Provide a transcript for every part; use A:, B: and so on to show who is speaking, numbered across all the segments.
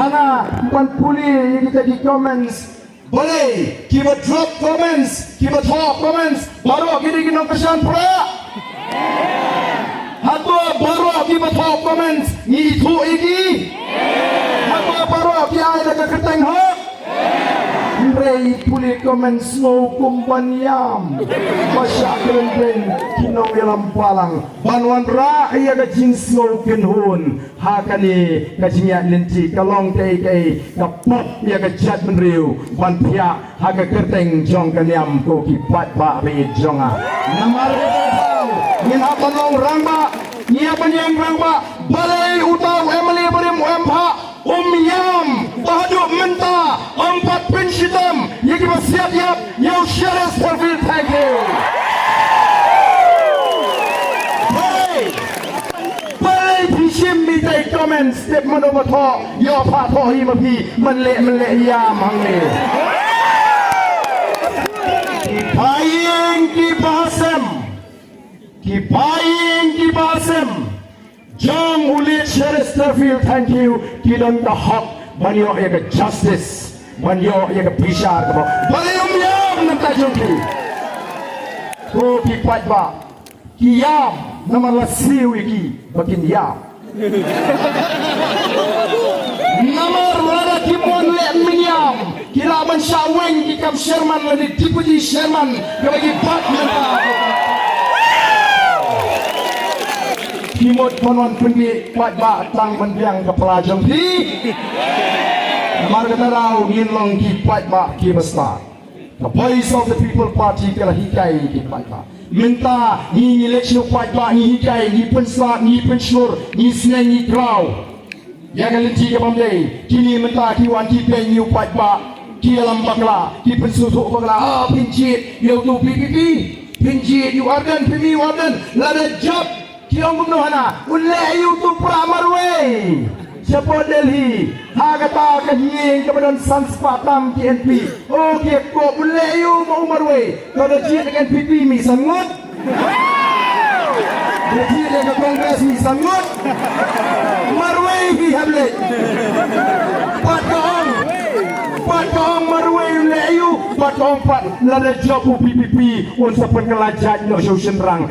A: hana bukan puli kita di comments. Boleh kita drop comments, kita talk comments. Baru kita pesan pula. Hatu baru kita talk comments. Ni itu iki. Hatu baru kita ada keteng hok. Ray puli comments no kumpanyam. Masya kelenteng kinong ilam palang. Banwan ra iya ka jins no kenhun. Hakani ka jinya linti kalong kay kapot iya ka jat menriu. Ban pia haka kerteng jong kanyam ko kipat ba ri jonga. Namar ko ngin hapanong rangba. Nia panyang rangba. Balai utaw Emily berim UMH. Yam Bahaduk Menta 4 Prince Hitam yang kita siap-siap yang Sheriff Service. Thank you. Boleh dishim minta komen step mana betul ya Pak Tohi mapi melek yam hangi kipayeng kibasem Jom ulit Sheriff Sterfield, thank you. Kilon ka hak, banyo ya ka justice, banyo ya ka pisar ka ba. Banyo yam ng tajong ki. Ko kipat ba? Kiyam naman lasiw iki, bakin yam. Namar wala kimon le minyam. Kilaban syaweng kikam Sherman lani Deputy Sherman kabagi pat menta. Kimot konon pendi kuat ba tang mendiang kepala jengki. Namar kata rau ngilong ki kuat ba ki besar. The Voice of the People Party kala hikai ki kuat ba. Minta ni election kuat ba ni hikai ni pensat ni pensyur ni seneng ni krau. Ya kali ti ke pamdei. Kini minta ki wan ki pen ni kuat ba. Ki alam bakla ki pensusuk bakla. Pincit you tu PPP. Pincit you ardan pimi wardan lada job. Kiong gumnohana ulai YouTube pramarwe siapa Delhi hagata kahiyeng kemudian sanspatam TNP oke ko ulai you mau marwe kalau dia dengan NPP mi sangut dia dengan Kongres mi sangut marwe ki hable patong marwe ulai you patong pat lada job PPP untuk pengelajat no social rang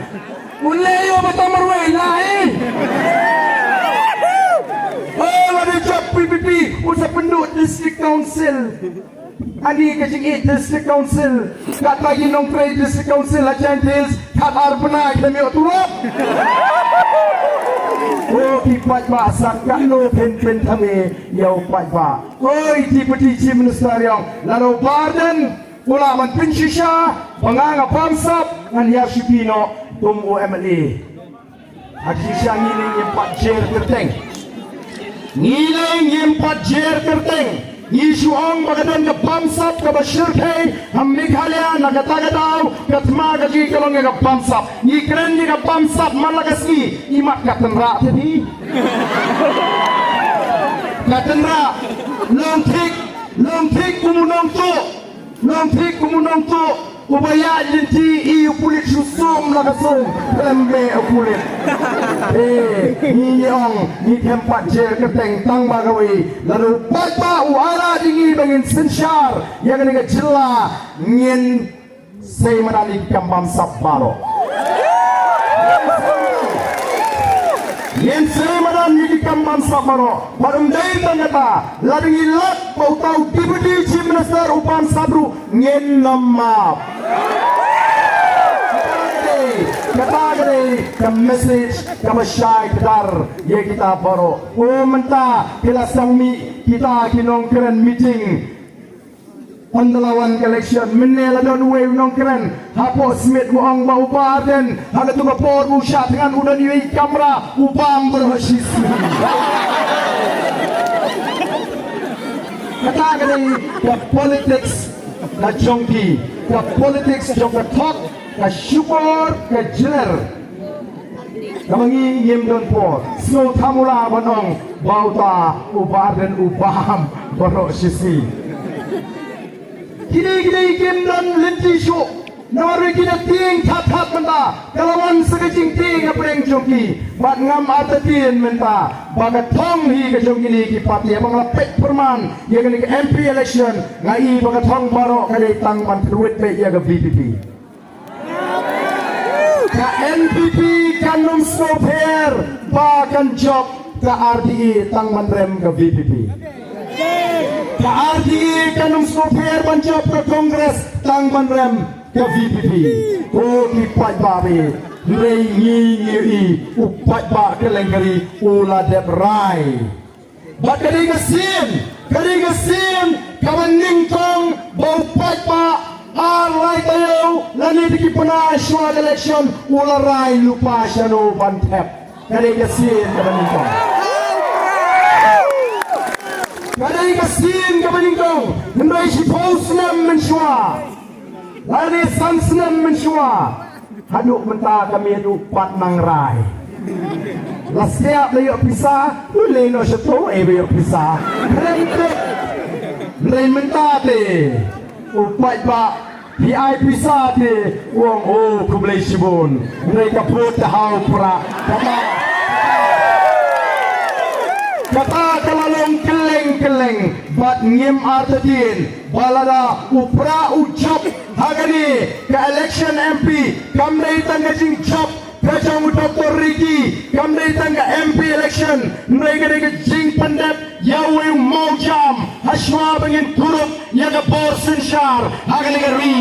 A: mulai yo betul marwai lain. Oh, ada job PPP usah penduk district council. Adi kecing district council. Kat lagi nong trade district council aja deals. Kat arbena kami oturap. Oh, kipat ba sakak no pen kami yau pat ba. Oh, Deputy Chief Minister yang lalu Barden ulaman pinshisha panganga pamsap ngan Yashipino Tum UMLA Hakisya ngiling yung patjer kerteng Ngiling yung patjer kerteng Nisuang magadan ka pamsap ka Bashir Kay Hamikhalya nagatagadaw Katma gaji kalong ka pamsap Nikren ni ka pamsap malagas ni Imak katenra tadi Katenra Lomtik kumunong to Ubaya linti iu kulit susum lagasum lembe kulit. Ni ong ni tempat jer keteng tang bagawi lalu papa uara dingi bangin sensyar yang dengan jela ngin sei menali kambam saparo. Ngin sei menali kambam saparo. Barum dai tanyata lalu ilat bau tau Deputy Chief Minister Upam Sabru ngin namap. Kata ke message ke masyai kedar ye kita baru menta kila sangmi kita kinong keren meeting pendelawan election menela don wave nong keren hapo smith muang ba upaden haga tu por usha dengan udan yui kamera upam berhasis kata ke politics na jongki ke politics jong ke talk ka syukur ka jeler kamangi yem don po snow tamula banong bauta ubar dan ubaham borok sisi kini yem don lenti syuk Nari kita ting tat menta, kalawan sekecing ting apa yang jongki, bat ngam atatin menta, bagat thong hi ke jongki ni ki parti, abang lapet perman, ya ke MP election, ngai bagat thong barok kali tang ban keruit pe ya ke VPP. Ka NPP kanum soper, bagan job ka RDE tang ban rem ke VPP. Ka RDE kanum soper ban job ke Kongres tang ban rem ke VPP. Oh di Pat Babe, ngi upat ba kelengari ula dep rai. Bat kering kesin kawan ningkong bau Pat ba alai tayo lani diki national election ula rai lupa syano bantep. Kering kesin kawan ningkong. Kering kesin kawan ningkong. Nrai si posnam mensyua. Lani sansnem mensyua. Haduk mentah kami haduk pat nangrai. Lasiap layak pisah, boleh no syato layak pisah. Lain mentah te, upat ba PI pisah te, uang oh kublai sibun. Mereka pun tahu pura. Kata kalalong keleng bat ngim artadin balada upra ucap hagani ke election MP kamdai tangga jing cap kacang Dr. Ricky kamdai tangga MP election mereka jing pandap yawe mau jam hasma bangin kurup yaga borsen syar hagani ri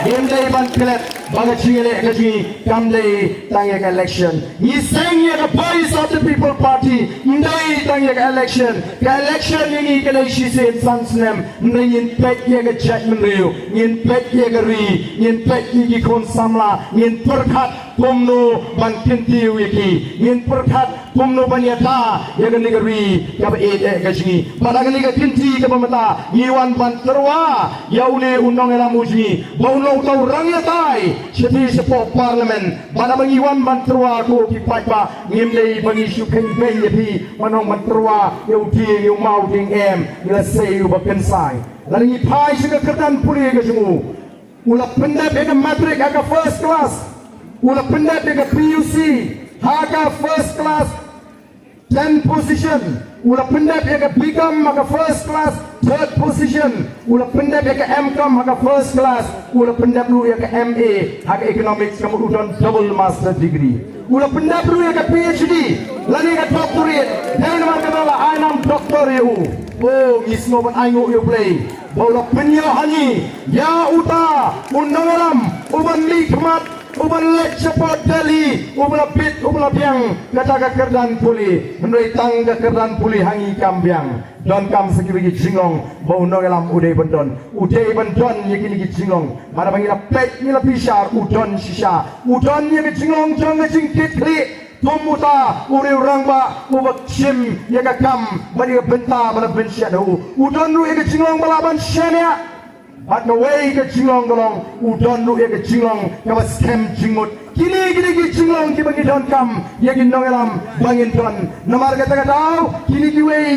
A: Yendai ban kelet baga chingele kaji kamdai tangya election. Ni sengya the voice of the people party. Ndai tangya election. Ka election ini kalai shise sansnem. Ndai yin pek ye ka judgment riu. Yin pek ye ka ri. Yin pek ye ki kon samla. Yin perkat kumno ban kintiu ye ki. Yin perkat kumno ban yata ye ka negeri ka ba kaji. Pada ka kinti ka pamata. Yiwan ban terwa. Yaule unong elamuji. Bauno utau rangya tai. Jadi sepok parlimen pada mengiwan banterwa ko ki patba ngimlei bagi isu campaign ye pi manong banterwa eu ti eu mau ding em ila sei u baken sai lani pai sing kerdan puli ke sungu ula pendap ke matric aga first class ula pendap ke PUC haga first class 10 position ula pendap ke become aga first class third position ula pendap ke MCom aga first class ula pendap lu ke MA aga economics kamu udon double master degree ula pendap lu ke PhD lani ke doctorate dan man kata ainam doktor you oh isno ban aingo you play bola penyo hani ya uta undangalam uban likmat uban lek support Delhi ubla pit ubla biang kata ka kerdan puli menoi tang ka kerdan puli hangi kambiang don kam sekiri jingong bau nongelam udai bendon yekini jingong mana bangila pek nila pisar udon sisa udon ye jingong jong jingkit kli tumuta uri rangba ubak sim ye ka kam bani benta bana bensyadu udon ru ye jingong balaban syania At no way ke jingong golong udon lu ye ke jingong kawa scam jingut kini ki jingong ki bagi don kam ye ginong elam bangin don namar kata kau kini ki way